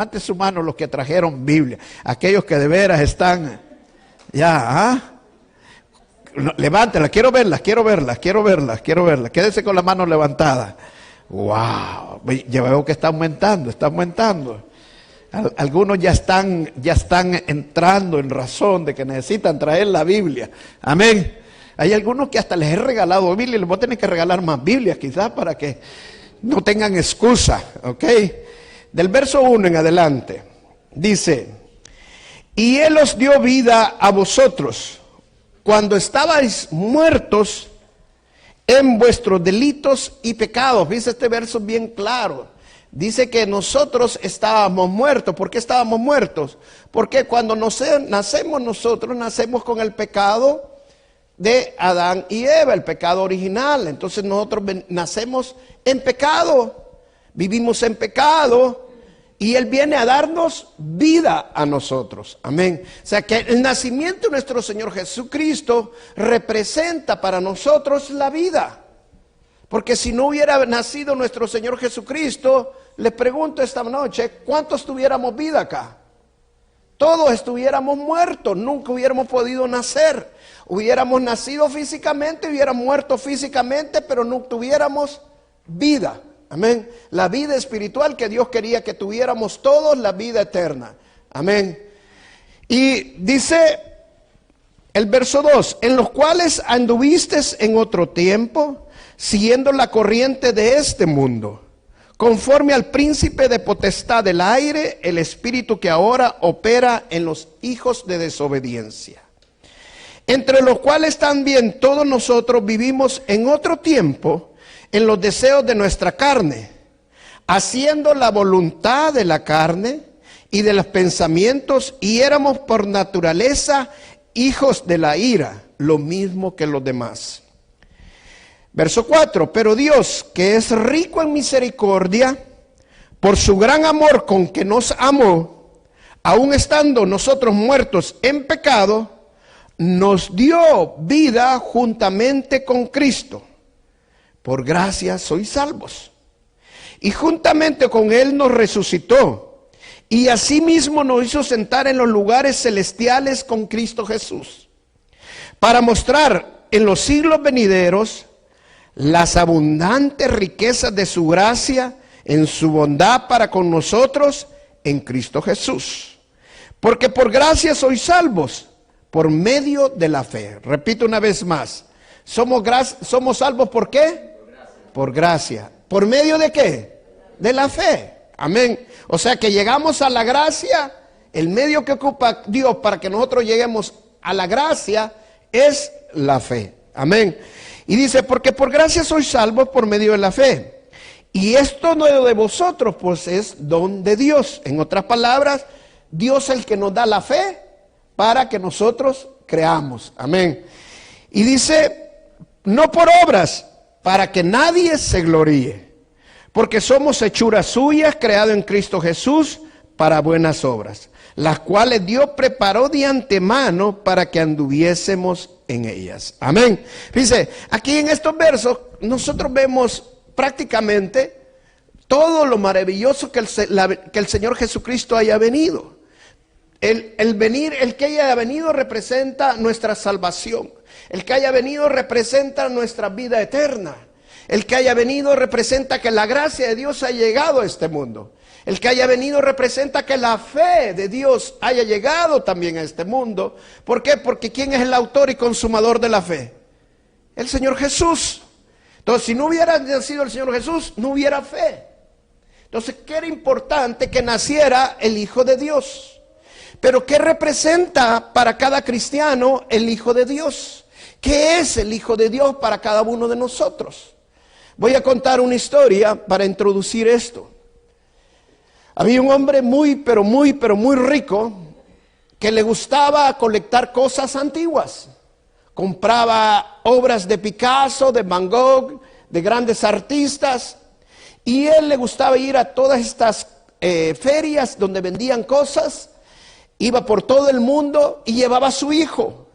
Levante su mano los que trajeron Biblia. Aquellos que de veras están Levántela, quiero verlas. Quédese con la mano levantada. Wow, ya veo que está aumentando. Algunos ya están entrando en razón de que necesitan traer la Biblia. Amén. Hay algunos que hasta les he regalado Biblia, les voy a tener que regalar más Biblias quizás para que no tengan excusa, ¿ok? Del verso 1 en adelante, dice: y Él os dio vida a vosotros, cuando estabais muertos en vuestros delitos y pecados. Dice este verso bien claro. Dice que nosotros estábamos muertos. ¿Por qué estábamos muertos? Porque cuando nacemos nosotros, nacemos con el pecado de Adán y Eva, el pecado original. Entonces nosotros nacemos en pecado, vivimos en pecado, y Él viene a darnos vida a nosotros. Amén. O sea que el nacimiento de nuestro Señor Jesucristo representa para nosotros la vida. Porque si no hubiera nacido nuestro Señor Jesucristo, les pregunto esta noche, ¿cuántos tuviéramos vida acá? Todos estuviéramos muertos, nunca hubiéramos podido nacer. Hubiéramos nacido físicamente, hubiéramos muerto físicamente, pero no tuviéramos vida. Amén. La vida espiritual que Dios quería que tuviéramos todos, la vida eterna. Amén. Y dice el verso 2, en los cuales anduvistes en otro tiempo, siguiendo la corriente de este mundo, conforme al príncipe de potestad del aire, el espíritu que ahora opera en los hijos de desobediencia, entre los cuales también todos nosotros vivimos en otro tiempo, en los deseos de nuestra carne, haciendo la voluntad de la carne y de los pensamientos, y éramos por naturaleza hijos de la ira, lo mismo que los demás. Verso 4, pero Dios, que es rico en misericordia, por su gran amor con que nos amó, aun estando nosotros muertos en pecado, nos dio vida juntamente con Cristo. Por gracia sois salvos. Y juntamente con Él nos resucitó, y asimismo nos hizo sentar en los lugares celestiales con Cristo Jesús, para mostrar en los siglos venideros las abundantes riquezas de su gracia en su bondad para con nosotros en Cristo Jesús. Porque por gracia sois salvos, por medio de la fe. Repito una vez más, somos salvos ¿por qué? Por gracia. ¿Por medio de qué? De la fe. Amén. O sea que llegamos a la gracia. El medio que ocupa Dios para que nosotros lleguemos a la gracia es la fe. Amén. Y dice, porque por gracia sois salvos por medio de la fe. Y esto no es de vosotros, pues es don de Dios. En otras palabras, Dios es el que nos da la fe para que nosotros creamos. Amén. Y dice, no por obras, para que nadie se gloríe, porque somos hechuras suyas, creadas en Cristo Jesús para buenas obras, las cuales Dios preparó de antemano para que anduviésemos en ellas. Amén. Dice, aquí en estos versos nosotros vemos prácticamente todo lo maravilloso que el Señor Jesucristo haya venido. El que haya venido representa nuestra salvación. El que haya venido representa nuestra vida eterna. El que haya venido representa que la gracia de Dios ha llegado a este mundo. El que haya venido representa que la fe de Dios haya llegado también a este mundo. ¿Por qué? Porque ¿quién es el autor y consumador de la fe? El Señor Jesús. Entonces, si no hubiera nacido el Señor Jesús, no hubiera fe. Entonces, ¿qué era importante? Que naciera el Hijo de Dios. Pero ¿qué representa para cada cristiano el Hijo de Dios? ¿Qué es el Hijo de Dios para cada uno de nosotros? Voy a contar una historia para introducir esto. Había un hombre muy rico que le gustaba colectar cosas antiguas. Compraba obras de Picasso, de Van Gogh, de grandes artistas. Y él le gustaba ir a todas estas ferias donde vendían cosas. Iba por todo el mundo y llevaba a su hijo.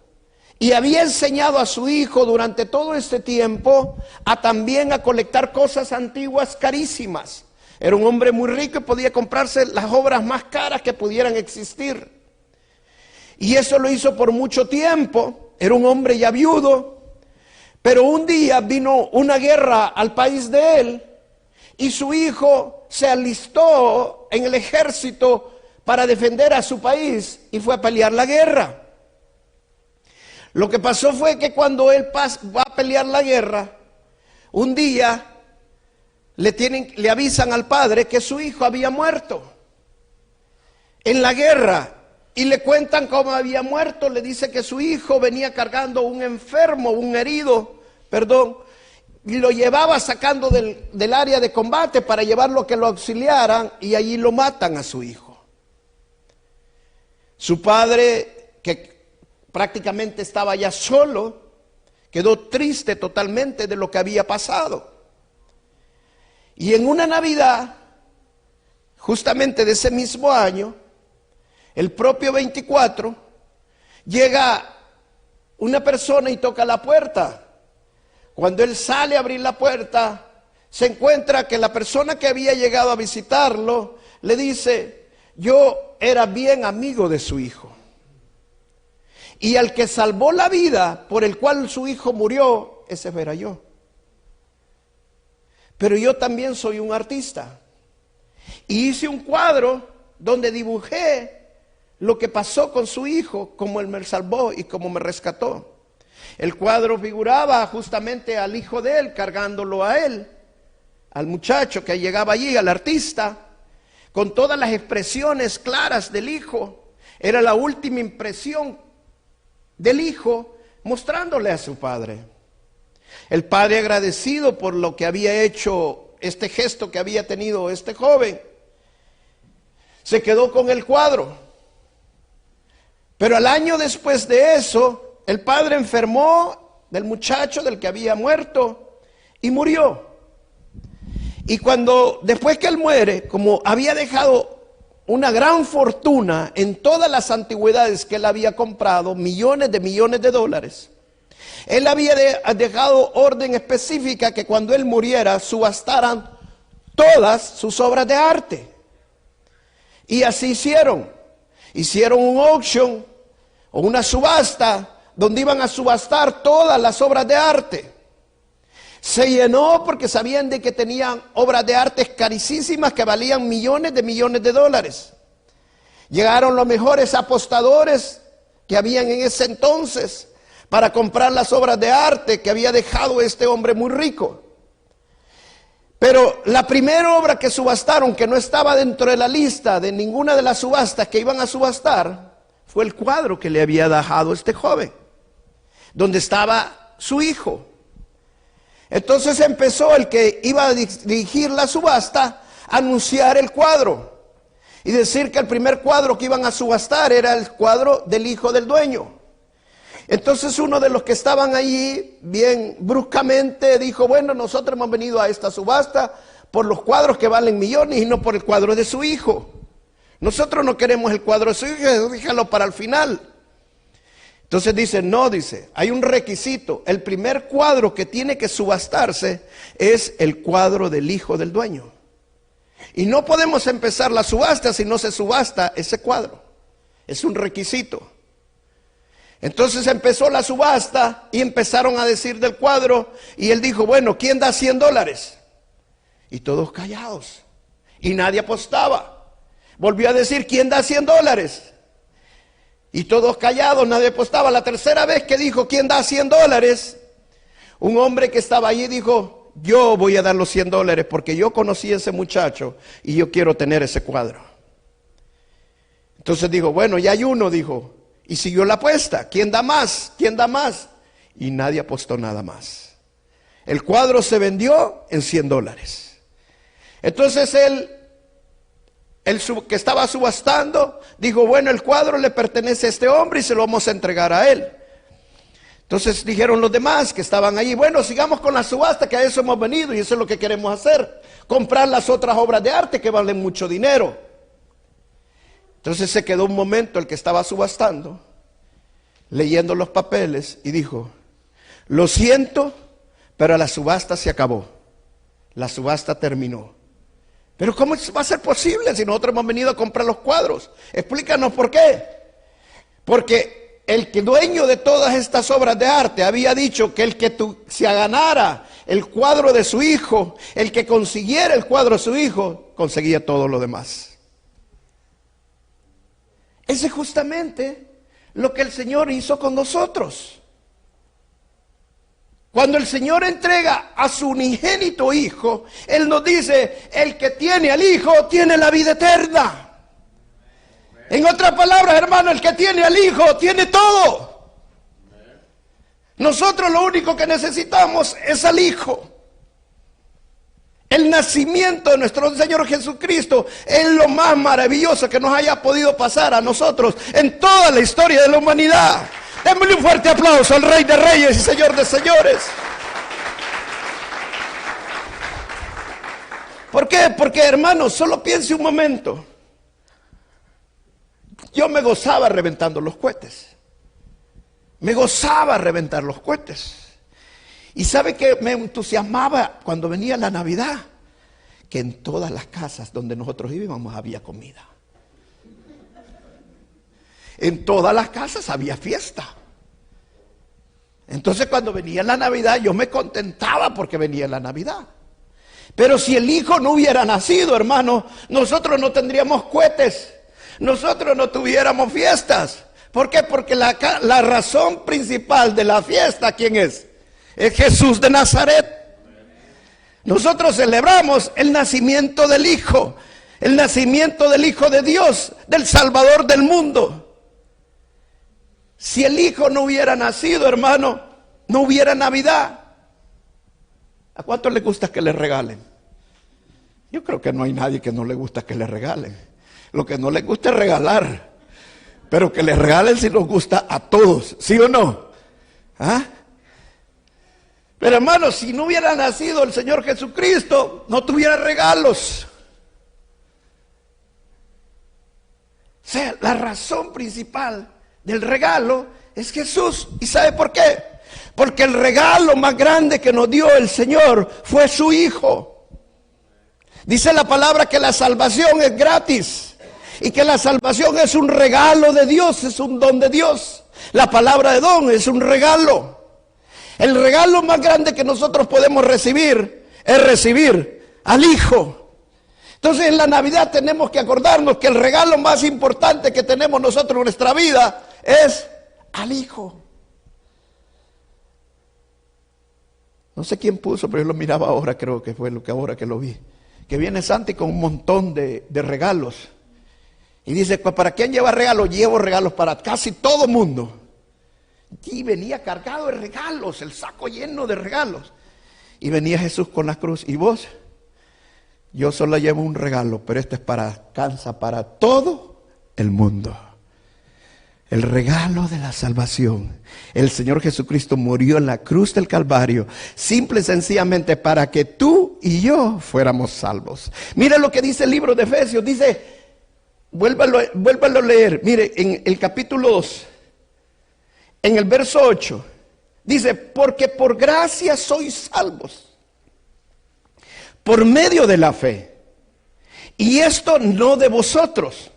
Y había enseñado a su hijo durante todo este tiempo también a colectar cosas antiguas carísimas. Era un hombre muy rico y podía comprarse las obras más caras que pudieran existir. Y eso lo hizo por mucho tiempo. Era un hombre ya viudo. Pero un día vino una guerra al país de él y su hijo se alistó en el ejército para defender a su país y fue a pelear la guerra. Lo que pasó fue que cuando él va a pelear la guerra, un día le avisan al padre que su hijo había muerto en la guerra y le cuentan cómo había muerto. Le dice que su hijo venía cargando un enfermo, un herido, y lo llevaba sacando del área de combate para llevarlo a que lo auxiliaran, y allí lo matan a su hijo. Su padre, que prácticamente estaba ya solo, quedó triste totalmente de lo que había pasado. Y en una Navidad, justamente de ese mismo año, el propio 24, llega una persona y toca la puerta. Cuando él sale a abrir la puerta, se encuentra que la persona que había llegado a visitarlo le dice: yo era bien amigo de su hijo. Y al que salvó la vida por el cual su hijo murió, ese era yo. Pero yo también soy un artista. Y hice un cuadro donde dibujé lo que pasó con su hijo, cómo él me salvó y cómo me rescató. El cuadro figuraba justamente al hijo de él, cargándolo a él, al muchacho que llegaba allí, al artista, con todas las expresiones claras del hijo. Era la última impresión del hijo mostrándole a su padre. El padre, agradecido por lo que había hecho, este gesto que había tenido este joven, se quedó con el cuadro. Pero al año después de eso, el padre enfermó del muchacho del que había muerto y murió. Y después que él muere, como había dejado una gran fortuna en todas las antigüedades que él había comprado, millones de dólares, él había dejado orden específica que cuando él muriera subastaran todas sus obras de arte. Y así hicieron. Hicieron un auction o una subasta donde iban a subastar todas las obras de arte. Se llenó porque sabían de que tenían obras de arte carísimas que valían millones de dólares. Llegaron los mejores apostadores que habían en ese entonces para comprar las obras de arte que había dejado este hombre muy rico. Pero la primera obra que subastaron, que no estaba dentro de la lista de ninguna de las subastas que iban a subastar, fue el cuadro que le había dejado este joven, donde estaba su hijo. Entonces empezó el que iba a dirigir la subasta a anunciar el cuadro y decir que el primer cuadro que iban a subastar era el cuadro del hijo del dueño. Entonces uno de los que estaban allí, bien bruscamente, dijo: bueno, nosotros hemos venido a esta subasta por los cuadros que valen millones y no por el cuadro de su hijo. Nosotros no queremos el cuadro de su hijo, déjalo para el final. Entonces dice: no, dice, hay un requisito. El primer cuadro que tiene que subastarse es el cuadro del hijo del dueño. Y no podemos empezar la subasta si no se subasta ese cuadro. Es un requisito. Entonces empezó la subasta y empezaron a decir del cuadro. Y él dijo: bueno, ¿quién da $100? Y todos callados. Y nadie apostaba. Volvió a decir: ¿quién da $100? Y todos callados, nadie apostaba. La tercera vez que dijo: ¿quién da $100? Un hombre que estaba allí dijo: yo voy a dar los $100 porque yo conocí a ese muchacho y yo quiero tener ese cuadro. Entonces dijo: bueno, ya hay uno, dijo. Y siguió la apuesta. ¿Quién da más? ¿Quién da más? Y nadie apostó nada más. El cuadro se vendió en $100. Entonces él que estaba subastando, dijo: bueno, el cuadro le pertenece a este hombre y se lo vamos a entregar a él. Entonces dijeron los demás que estaban allí: bueno, sigamos con la subasta, que a eso hemos venido y eso es lo que queremos hacer, comprar las otras obras de arte que valen mucho dinero. Entonces se quedó un momento el que estaba subastando, leyendo los papeles, y dijo: lo siento, pero la subasta se acabó. La subasta terminó. Pero ¿cómo va a ser posible si nosotros hemos venido a comprar los cuadros? Explícanos por qué. Porque el que dueño de todas estas obras de arte había dicho que el que se ganara el cuadro de su hijo, el que consiguiera el cuadro de su hijo, conseguía todo lo demás. Ese es justamente lo que el Señor hizo con nosotros. Cuando el Señor entrega a su unigénito Hijo, Él nos dice, el que tiene al Hijo tiene la vida eterna. En otras palabras, hermano, el que tiene al Hijo tiene todo. Nosotros lo único que necesitamos es al Hijo. El nacimiento de nuestro Señor Jesucristo es lo más maravilloso que nos haya podido pasar a nosotros en toda la historia de la humanidad. Démosle un fuerte aplauso al Rey de Reyes y Señor de Señores. ¿Por qué? Porque, hermanos, solo piense un momento. Yo me gozaba reventando los cohetes. Me gozaba reventar los cohetes. Y ¿sabe qué me entusiasmaba cuando venía la Navidad? Que en todas las casas donde nosotros vivíamos había comida. En todas las casas había fiesta. Entonces cuando venía la Navidad yo me contentaba porque venía la Navidad. Pero si el Hijo no hubiera nacido, hermano, nosotros no tendríamos cohetes. Nosotros no tuviéramos fiestas. ¿Por qué? Porque la razón principal de la fiesta, ¿quién es? Es Jesús de Nazaret. Nosotros celebramos el nacimiento del Hijo. El nacimiento del Hijo de Dios, del Salvador del mundo. Si el Hijo no hubiera nacido, hermano, no hubiera Navidad. ¿A cuántos les gusta que les regalen? Yo creo que no hay nadie que no le gusta que le regalen. Lo que no les gusta es regalar. Pero que les regalen si nos gusta a todos, ¿sí o no? ¿Ah? Pero hermano, si no hubiera nacido el Señor Jesucristo, no tuviera regalos. O sea, la razón principal del regalo es Jesús. ¿Y sabe por qué? Porque el regalo más grande que nos dio el Señor fue su Hijo. Dice la palabra que la salvación es gratis. Y que la salvación es un regalo de Dios, es un don de Dios. La palabra de don es un regalo. El regalo más grande que nosotros podemos recibir es recibir al Hijo. Entonces en la Navidad tenemos que acordarnos que el regalo más importante que tenemos nosotros en nuestra vida es al Hijo. No sé quién puso, pero yo lo miraba ahora, creo que fue lo que ahora que lo vi. Que viene Santi con un montón de regalos. Y dice, pues ¿para quién lleva regalos? Llevo regalos para casi todo mundo. Y venía cargado de regalos, el saco lleno de regalos. Y venía Jesús con la cruz. ¿Y vos? Yo solo llevo un regalo, pero este es alcanza para todo el mundo. El regalo de la salvación. El Señor Jesucristo murió en la cruz del Calvario, simple y sencillamente para que tú y yo fuéramos salvos. Mira lo que dice el libro de Efesios, dice... Vuélvalo a leer. Mire, en el capítulo 2, en el verso 8, dice, porque por gracia sois salvos, por medio de la fe. Y esto no de vosotros,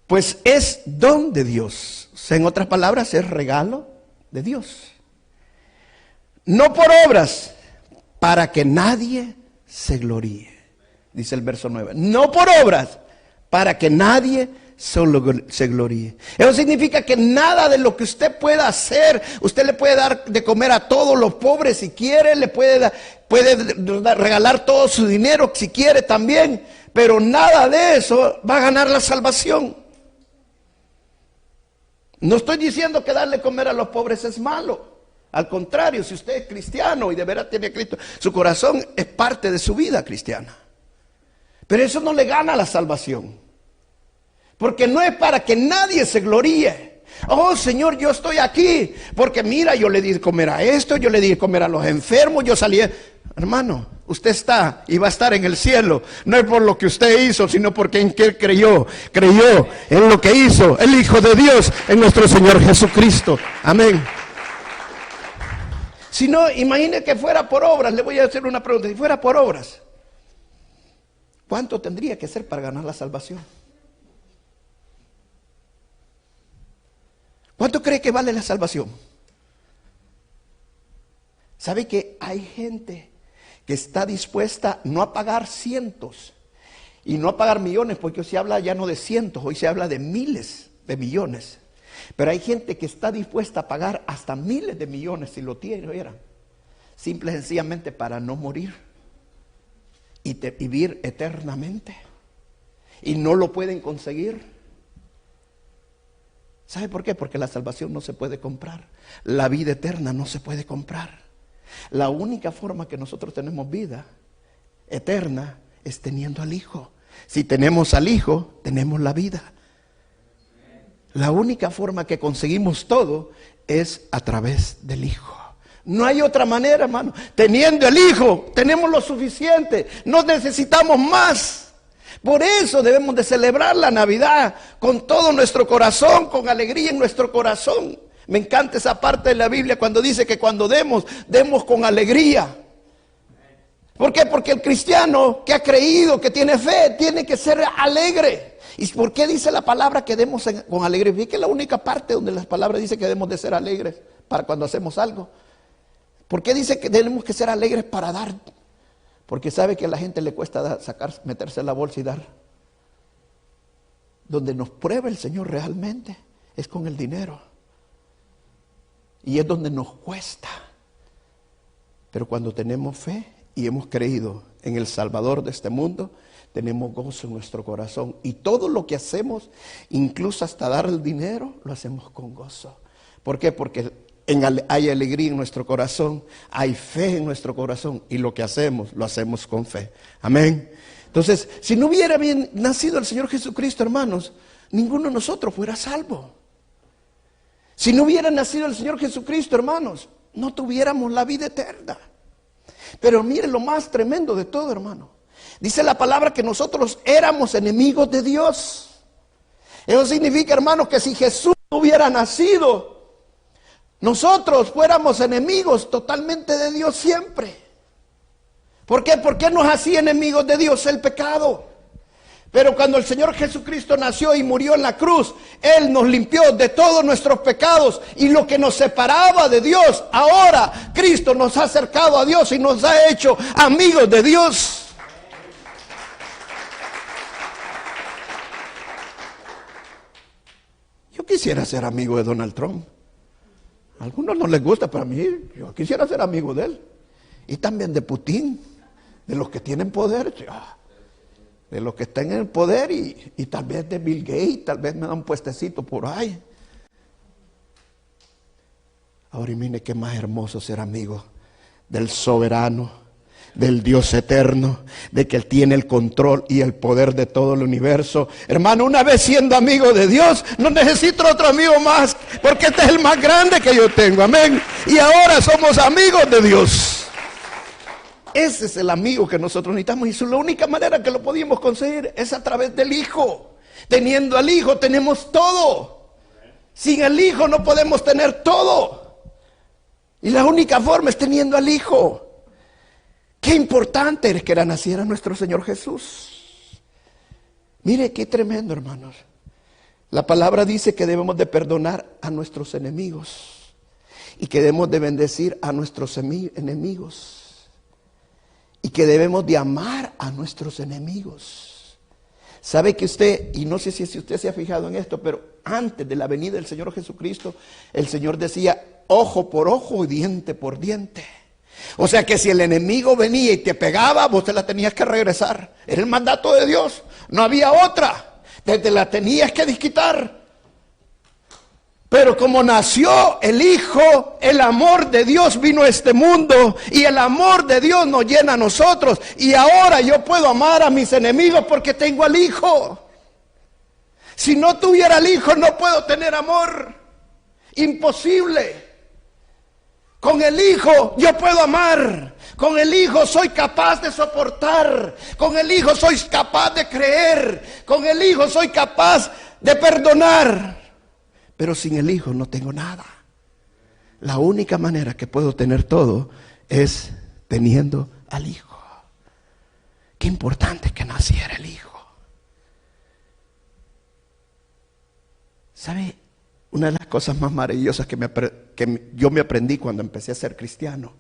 pues es don de Dios. O sea, en otras palabras, es regalo de Dios. No por obras, para que nadie se gloríe. Dice el verso 9, no por obras, para que nadie se gloríe. Eso significa que nada de lo que usted pueda hacer, usted le puede dar de comer a todos los pobres si quiere, le puede regalar todo su dinero si quiere también, pero nada de eso va a ganar la salvación. No estoy diciendo que darle comer a los pobres es malo. Al contrario, si usted es cristiano y de verdad tiene a Cristo, su corazón es parte de su vida cristiana. Pero eso no le gana la salvación. Porque no es para que nadie se gloríe. Oh Señor, yo estoy aquí. Porque mira, yo le di de comer a esto, yo le di de comer a los enfermos, yo salí. Hermano, usted está y va a estar en el cielo. No es por lo que usted hizo, sino porque en que creyó. Creyó en lo que hizo el Hijo de Dios, en nuestro Señor Jesucristo. Amén. Si no, imagine que fuera por obras. Le voy a hacer una pregunta. Si fuera por obras, ¿cuánto tendría que ser para ganar la salvación? ¿Cuánto cree que vale la salvación? ¿Sabe que hay gente que está dispuesta no a pagar cientos y no a pagar millones? Porque hoy se habla ya no de cientos, hoy se habla de miles de millones. Pero hay gente que está dispuesta a pagar hasta miles de millones si lo tuvieran, simple y sencillamente para no morir y vivir eternamente. Y no lo pueden conseguir. ¿Sabe por qué? Porque la salvación no se puede comprar. La vida eterna no se puede comprar. La única forma que nosotros tenemos vida eterna es teniendo al Hijo. Si tenemos al Hijo, tenemos la vida. La única forma que conseguimos todo es a través del Hijo. No hay otra manera, hermano. Teniendo el Hijo, tenemos lo suficiente. No necesitamos más. Por eso debemos de celebrar la Navidad con todo nuestro corazón, con alegría en nuestro corazón. Me encanta esa parte de la Biblia cuando dice que cuando demos con alegría. ¿Por qué? Porque el cristiano que ha creído, que tiene fe, tiene que ser alegre. ¿Y por qué dice la palabra que demos con alegría? Fíjate que es la única parte donde las palabras dicen que debemos de ser alegres para cuando hacemos algo. ¿Por qué dice que tenemos que ser alegres para dar? Porque sabe que a la gente le cuesta meterse en la bolsa y dar. Donde nos prueba el Señor realmente es con el dinero. Y es donde nos cuesta. Pero cuando tenemos fe y hemos creído en el Salvador de este mundo, tenemos gozo en nuestro corazón. Y todo lo que hacemos, incluso hasta dar el dinero, lo hacemos con gozo. ¿Por qué? Porque hay alegría en nuestro corazón, hay fe en nuestro corazón. Y lo que hacemos, lo hacemos con fe. Amén. Entonces, si no hubiera bien nacido el Señor Jesucristo, hermanos, ninguno de nosotros fuera salvo. Si no hubiera nacido el Señor Jesucristo, hermanos, no tuviéramos la vida eterna. Pero mire lo más tremendo de todo, hermano. Dice la palabra que nosotros éramos enemigos de Dios. Eso significa, hermanos, que si Jesús no hubiera nacido, nosotros fuéramos enemigos totalmente de Dios siempre. ¿Por qué? ¿Por qué nos hacía enemigos de Dios? El pecado. Pero cuando el Señor Jesucristo nació y murió en la cruz, Él nos limpió de todos nuestros pecados. Y lo que nos separaba de Dios, ahora Cristo nos ha acercado a Dios y nos ha hecho amigos de Dios. Yo quisiera ser amigo de Donald Trump. A algunos no les gusta, pero a mí, yo quisiera ser amigo de él. Y también de Putin, de los que tienen poder. De los que están en el poder y tal vez de Bill Gates, tal vez me da un puestecito por ahí. Ahora mire qué más hermoso ser amigo del soberano, del Dios eterno, de que Él tiene el control y el poder de todo el universo. Hermano, una vez siendo amigo de Dios, no necesito otro amigo más, porque este es el más grande que yo tengo, amén. Y ahora somos amigos de Dios. Ese es el amigo que nosotros necesitamos y la única manera que lo podíamos conseguir es a través del Hijo. Teniendo al Hijo tenemos todo. Sin el Hijo no podemos tener todo. Y la única forma es teniendo al Hijo. Qué importante es que naciera nuestro Señor Jesús. Mire qué tremendo, hermanos. La palabra dice que debemos de perdonar a nuestros enemigos y que debemos de bendecir a nuestros enemigos. Y que debemos de amar a nuestros enemigos. Sabe que usted, y no sé si usted se ha fijado en esto, pero antes de la venida del Señor Jesucristo, el Señor decía, ojo por ojo y diente por diente. O sea que si el enemigo venía y te pegaba, vos te la tenías que regresar. Era el mandato de Dios, no había otra. Te la tenías que desquitar. Pero como nació el Hijo, el amor de Dios vino a este mundo y el amor de Dios nos llena a nosotros. Y ahora yo puedo amar a mis enemigos porque tengo al Hijo. Si no tuviera al Hijo no puedo tener amor. Imposible. Con el Hijo yo puedo amar. Con el Hijo soy capaz de soportar. Con el Hijo soy capaz de creer. Con el Hijo soy capaz de perdonar. Pero sin el Hijo no tengo nada. La única manera que puedo tener todo es teniendo al Hijo. Qué importante que naciera el Hijo. ¿Sabe? Una de las cosas más maravillosas que yo me aprendí cuando empecé a ser cristiano,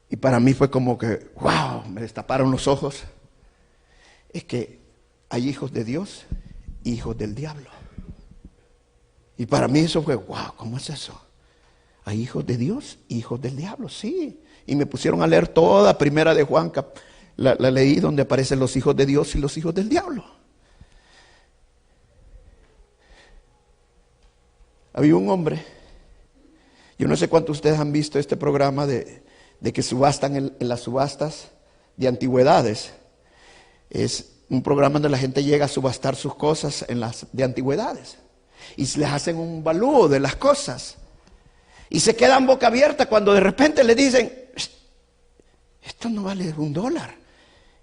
y para mí fue como que, wow, me destaparon los ojos, es que hay hijos de Dios y hijos del diablo. Y para mí eso fue, wow, ¿cómo es eso? Hay hijos de Dios y hijos del diablo, sí. Y me pusieron a leer toda Primera de Juan, la leí, donde aparecen los hijos de Dios y los hijos del diablo. Había un hombre, yo no sé cuántos de ustedes han visto este programa de que subastan en las subastas de antigüedades. Es un programa donde la gente llega a subastar sus cosas de antigüedades. Y les hacen un valúo de las cosas. Y se quedan boca abierta cuando de repente le dicen, esto no vale $1,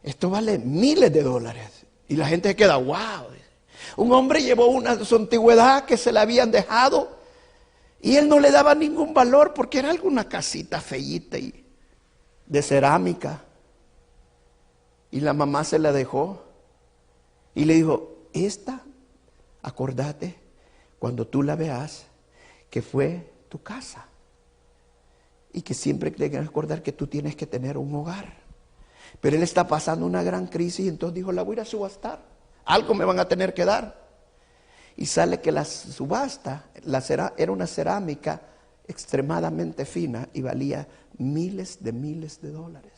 esto vale miles de dólares. Y la gente se queda, wow. Un hombre llevó su antigüedad que se la habían dejado y él no le daba ningún valor porque era alguna casita feíta y de cerámica. Y la mamá se la dejó y le dijo, acordate cuando tú la veas que fue tu casa y que siempre tengas que acordar que tú tienes que tener un hogar. Pero él está pasando una gran crisis y entonces dijo, la voy a ir a subastar, algo me van a tener que dar. Y sale que la subasta era una cerámica extremadamente fina y valía miles de dólares.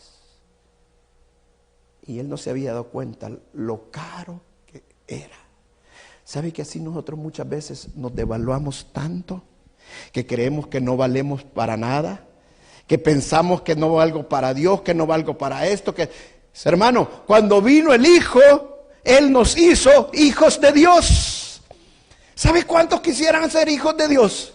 Y él no se había dado cuenta lo caro que era. ¿Sabe que así nosotros muchas veces nos devaluamos tanto que creemos que no valemos para nada? Que pensamos que no valgo para Dios, que no valgo para esto. Hermano, cuando vino el Hijo, Él nos hizo hijos de Dios. ¿Sabe cuántos quisieran ser hijos de Dios?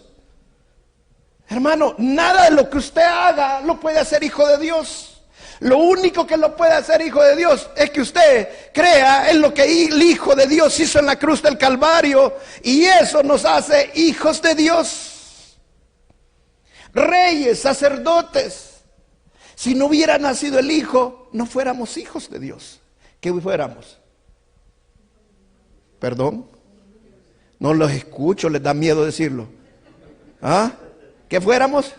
Hermano, nada de lo que usted haga lo puede hacer hijo de Dios. Lo único que lo puede hacer hijo de Dios es que usted crea en lo que el Hijo de Dios hizo en la cruz del Calvario, y eso nos hace hijos de Dios. Reyes, sacerdotes. Si no hubiera nacido el Hijo, no fuéramos hijos de Dios. ¿Qué fuéramos? ¿Perdón? No los escucho, les da miedo decirlo. ¿Ah? ¿Qué fuéramos?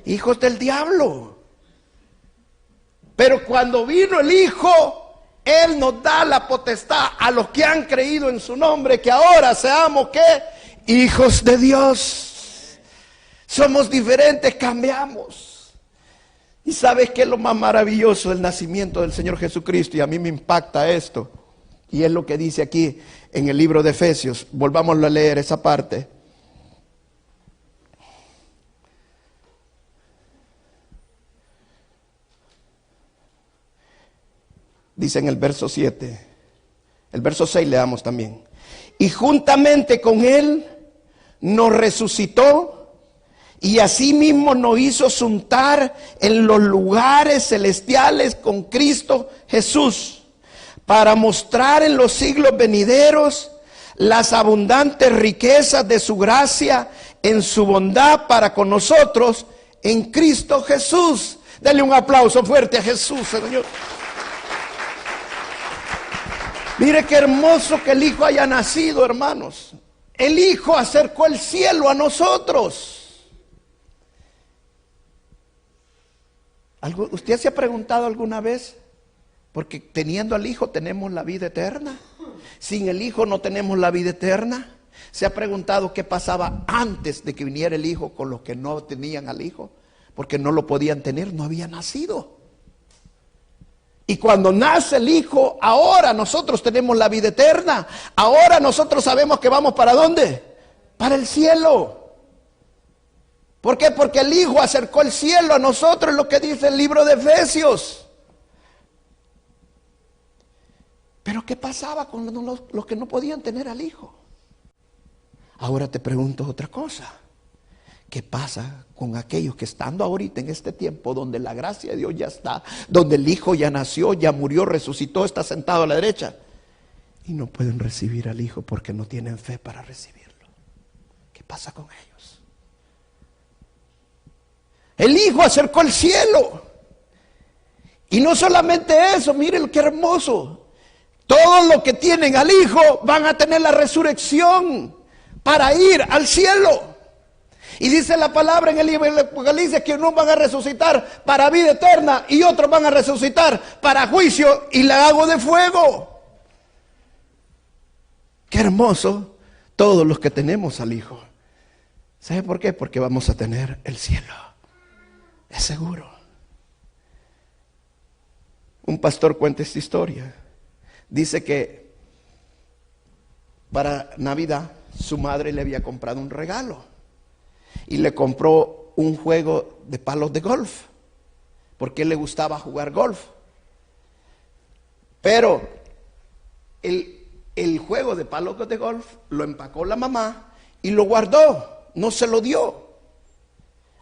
Hijos del diablo. Pero cuando vino el Hijo, Él nos da la potestad a los que han creído en su nombre, que ahora seamos, ¿qué? Hijos de Dios. Somos diferentes, cambiamos. ¿Y sabes qué es lo más maravilloso del nacimiento del Señor Jesucristo? Y a mí me impacta esto. Y es lo que dice aquí en el libro de Efesios. Volvámoslo a leer esa parte. Dice en el verso 7. El verso 6 leamos también. Y juntamente con Él nos resucitó y asimismo nos hizo sentar en los lugares celestiales con Cristo Jesús, para mostrar en los siglos venideros las abundantes riquezas de su gracia en su bondad para con nosotros en Cristo Jesús. Dale un aplauso fuerte a Jesús, Señor. Mire qué hermoso que el Hijo haya nacido, hermanos. El Hijo acercó el cielo a nosotros. ¿Usted se ha preguntado alguna vez? Porque teniendo al Hijo tenemos la vida eterna. Sin el Hijo no tenemos la vida eterna. ¿Se ha preguntado qué pasaba antes de que viniera el Hijo con los que no tenían al Hijo? Porque no lo podían tener, no había nacido. Y cuando nace el Hijo, ahora nosotros tenemos la vida eterna. Ahora nosotros sabemos que vamos ¿para dónde? Para el cielo. ¿Por qué? Porque el Hijo acercó el cielo a nosotros, es lo que dice el libro de Efesios. Pero ¿qué pasaba con los que no podían tener al Hijo? Ahora te pregunto otra cosa. ¿Qué pasa con aquellos que estando ahorita en este tiempo donde la gracia de Dios ya está, donde el Hijo ya nació, ya murió, resucitó, está sentado a la derecha, y no pueden recibir al Hijo porque no tienen fe para recibirlo? ¿Qué pasa con ellos? El Hijo acercó el cielo. Y no solamente eso, miren qué hermoso. Todos los que tienen al Hijo van a tener la resurrección para ir al cielo. Y dice la palabra en el libro de Apocalipsis que unos van a resucitar para vida eterna y otros van a resucitar para juicio y lago de fuego. Qué hermoso todos los que tenemos al Hijo. ¿Sabe por qué? Porque vamos a tener el cielo. Es seguro. Un pastor cuenta esta historia. Dice que para Navidad su madre le había comprado un regalo y le compró un juego de palos de golf porque le gustaba jugar golf. Pero el juego de palos de golf lo empacó la mamá y lo guardó, no se lo dio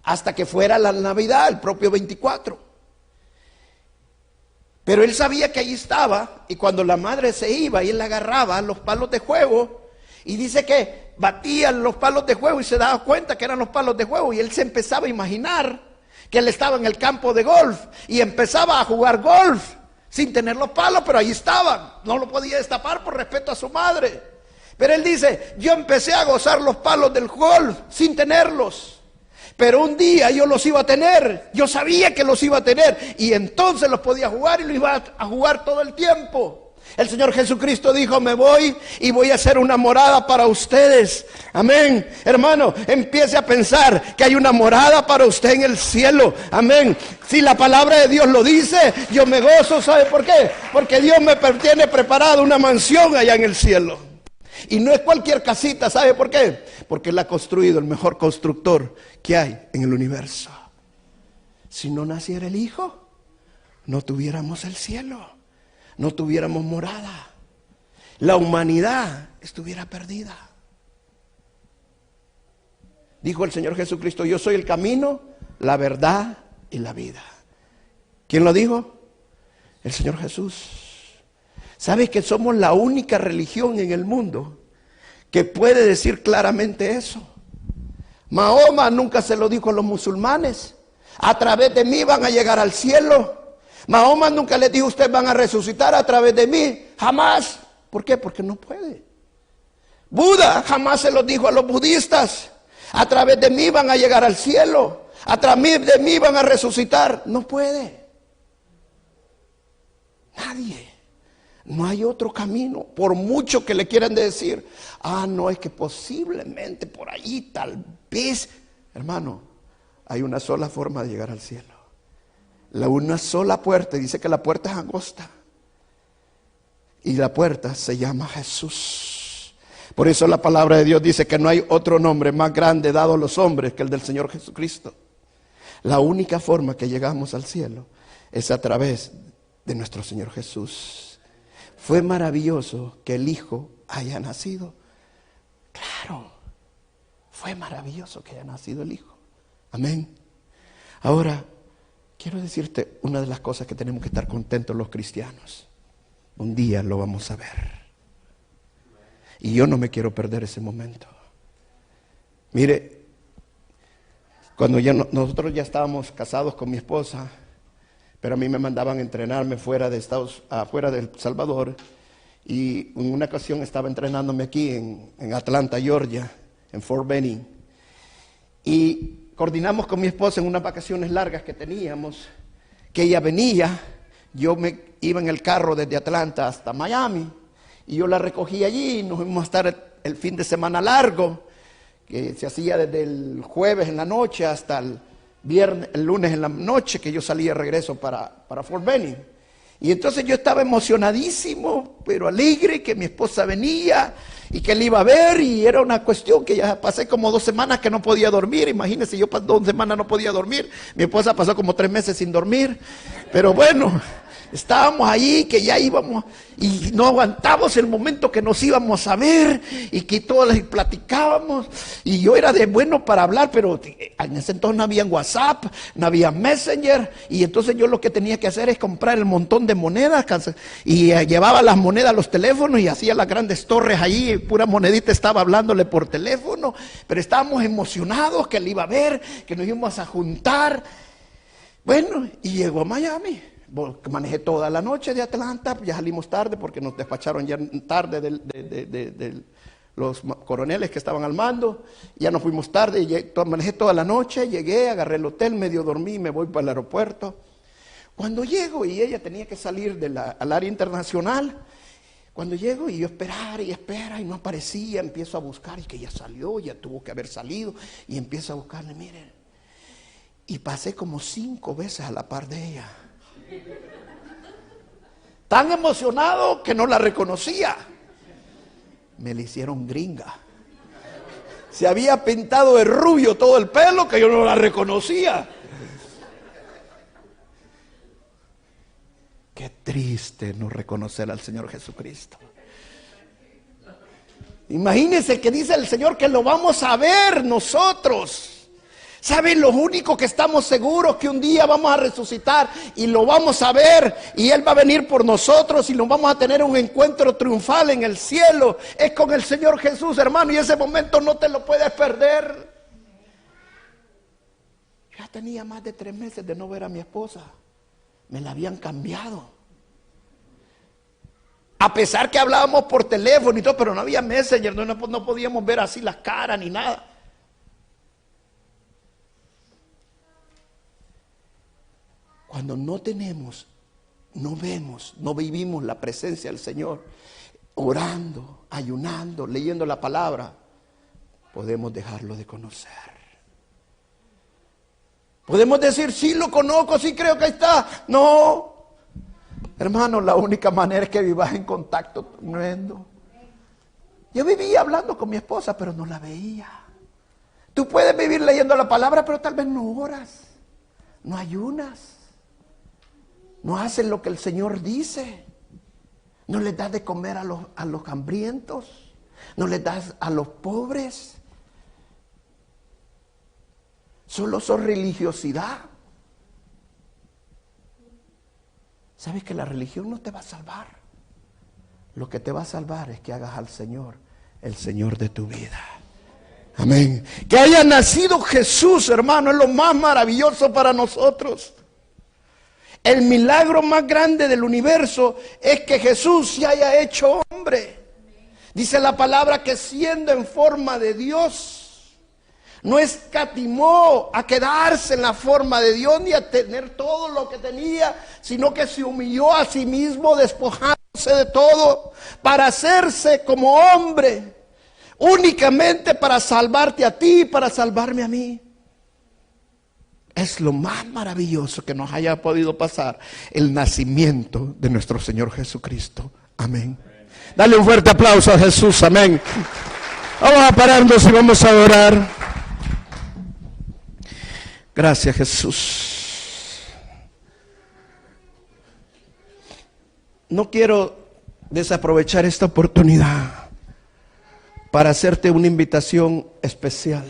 hasta que fuera la Navidad, el propio 24. Pero él sabía que ahí estaba, y cuando la madre se iba y él agarraba los palos de juego, y dice que batían los palos de juego y se daba cuenta que eran los palos de juego, y él se empezaba a imaginar que él estaba en el campo de golf, y empezaba a jugar golf, sin tener los palos, pero ahí estaban, no lo podía destapar por respeto a su madre. Pero él dice, yo empecé a gozar los palos del golf, sin tenerlos. Pero un día yo los iba a tener, yo sabía que los iba a tener y entonces los podía jugar y los iba a jugar todo el tiempo. El Señor Jesucristo dijo, me voy y voy a hacer una morada para ustedes. Amén. Hermano, empiece a pensar que hay una morada para usted en el cielo. Amén. Si la palabra de Dios lo dice, yo me gozo. ¿Sabe por qué? Porque Dios me tiene preparado una mansión allá en el cielo. Y no es cualquier casita, ¿sabe por qué? Porque Él ha construido el mejor constructor que hay en el universo. Si no naciera el Hijo, no tuviéramos el cielo, no tuviéramos morada. La humanidad estuviera perdida. Dijo el Señor Jesucristo, yo soy el camino, la verdad y la vida. ¿Quién lo dijo? El Señor Jesús. ¿Sabes que somos la única religión en el mundo que puede decir claramente eso? Mahoma nunca se lo dijo a los musulmanes. A través de mí van a llegar al cielo. Mahoma nunca les dijo, ustedes van a resucitar a través de mí. Jamás. ¿Por qué? Porque no puede. Buda jamás se lo dijo a los budistas. A través de mí van a llegar al cielo. A través de mí van a resucitar. No puede. Nadie. No hay otro camino, por mucho que le quieran decir, no, es que posiblemente por ahí, tal vez. Hermano, hay una sola forma de llegar al cielo. Una sola puerta, dice que la puerta es angosta. Y la puerta se llama Jesús. Por eso la palabra de Dios dice que no hay otro nombre más grande dado a los hombres que el del Señor Jesucristo. La única forma que llegamos al cielo es a través de nuestro Señor Jesús. Fue maravilloso que el Hijo haya nacido. Claro, fue maravilloso que haya nacido el Hijo. Amén. Ahora, quiero decirte una de las cosas que tenemos que estar contentos los cristianos. Un día lo vamos a ver. Y yo no me quiero perder ese momento. Mire, cuando nosotros ya estábamos casados con mi esposa, pero a mí me mandaban a entrenarme fuera de El Salvador. Y en una ocasión estaba entrenándome aquí en Atlanta, Georgia, en Fort Benning. Y coordinamos con mi esposa en unas vacaciones largas que teníamos, que ella venía, yo me iba en el carro desde Atlanta hasta Miami, y yo la recogí allí, y nos íbamos a estar el fin de semana largo, que se hacía desde el jueves en la noche hasta el lunes en la noche, que yo salía de regreso para Fort Benning. Y entonces yo estaba emocionadísimo, pero alegre que mi esposa venía y que le iba a ver, y era una cuestión que ya pasé como 2 semanas que no podía dormir. Imagínense, yo 2 semanas no podía dormir, mi esposa pasó como 3 meses sin dormir, pero bueno, Estábamos ahí, que ya íbamos, y no aguantamos el momento que nos íbamos a ver, y que todos les platicábamos, y yo era de bueno para hablar, pero en ese entonces no había WhatsApp, no había Messenger, y entonces yo lo que tenía que hacer es comprar el montón de monedas, y llevaba las monedas a los teléfonos, y hacía las grandes torres ahí, pura monedita estaba hablándole por teléfono, pero estábamos emocionados que le iba a ver, que nos íbamos a juntar. Bueno, y llegó a Miami. Manejé toda la noche de Atlanta, ya salimos tarde porque nos despacharon ya tarde de los coroneles que estaban al mando. Ya nos fuimos tarde, manejé toda la noche, llegué, agarré el hotel, medio dormí, me voy para el aeropuerto. Cuando llego, y ella tenía que salir al área internacional, cuando llego y yo esperar y espera y no aparecía, empiezo a buscar y que ya salió, ya tuvo que haber salido, y empiezo a buscarle, miren, y pasé como 5 veces a la par de ella. Tan emocionado que no la reconocía. Me la hicieron gringa. Se había pintado de rubio todo el pelo que yo no la reconocía. Qué triste no reconocer al Señor Jesucristo. Imagínense que dice el Señor que lo vamos a ver nosotros. ¿Saben? Lo único que estamos seguros que un día vamos a resucitar y lo vamos a ver, y Él va a venir por nosotros y nos vamos a tener un encuentro triunfal en el cielo. Es con el Señor Jesús, hermano, y ese momento no te lo puedes perder. Ya tenía más de 3 meses de no ver a mi esposa. Me la habían cambiado. A pesar que hablábamos por teléfono y todo, pero no había Messenger, no podíamos ver así las caras ni nada. Cuando no tenemos, no vemos, no vivimos la presencia del Señor, orando, ayunando, leyendo la palabra, podemos dejarlo de conocer. Podemos decir, sí lo conozco, sí creo que ahí está. No, hermano, la única manera es que vivas en contacto tremendo. Yo vivía hablando con mi esposa, pero no la veía. Tú puedes vivir leyendo la palabra, pero tal vez no oras, no ayunas. No hacen lo que el Señor dice. No les das de comer a los hambrientos. No les das a los pobres. Solo son religiosidad. ¿Sabes que la religión no te va a salvar? Lo que te va a salvar es que hagas al Señor el Señor de tu vida. Amén. Que haya nacido Jesús, hermano, es lo más maravilloso para nosotros. El milagro más grande del universo es que Jesús se haya hecho hombre. Dice la palabra que siendo en forma de Dios, no escatimó a quedarse en la forma de Dios ni a tener todo lo que tenía, sino que se humilló a sí mismo, despojándose de todo para hacerse como hombre, únicamente para salvarte a ti y para salvarme a mí. Es lo más maravilloso que nos haya podido pasar, el nacimiento de nuestro Señor Jesucristo. Amén. Dale un fuerte aplauso a Jesús. Amén. Vamos a pararnos y vamos a orar. Gracias, Jesús. No quiero desaprovechar esta oportunidad para hacerte una invitación especial.